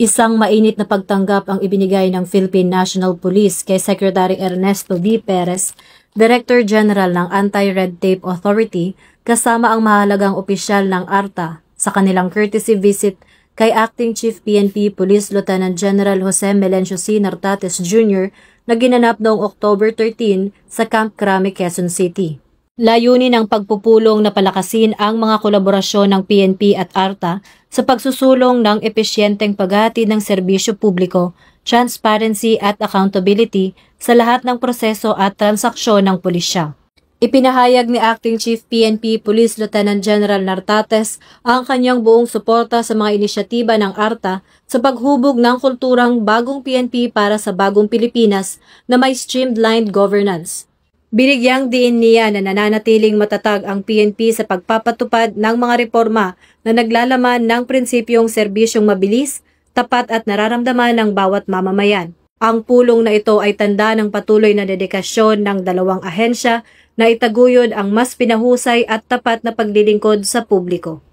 Isang mainit na pagtanggap ang ibinigay ng Philippine National Police kay Secretary Ernesto V. Perez, Director General ng Anti-Red Tape Authority, kasama ang mahalagang opisyal ng ARTA sa kanilang courtesy visit kay Acting Chief PNP Police Lieutenant General Jose Melencio C. Nartates Jr. na ginanap noong October 13 sa Camp Crame, Quezon City. Layunin ng pagpupulong na palakasin ang mga kolaborasyon ng PNP at ARTA sa pagsusulong ng epesyenteng paghahatid ng serbisyo publiko, transparency at accountability sa lahat ng proseso at transaksyon ng pulisya. Ipinahayag ni Acting Chief PNP Police Lieutenant General Nartates ang kanyang buong suporta sa mga inisyatiba ng ARTA sa paghubog ng kulturang bagong PNP para sa bagong Pilipinas na may streamlined governance. Binigyang diin niya na nananatiling matatag ang PNP sa pagpapatupad ng mga reforma na naglalaman ng prinsipyong serbisyong mabilis, tapat at nararamdaman ng bawat mamamayan. Ang pulong na ito ay tanda ng patuloy na dedikasyon ng dalawang ahensya na itaguyod ang mas pinahusay at tapat na paglilingkod sa publiko.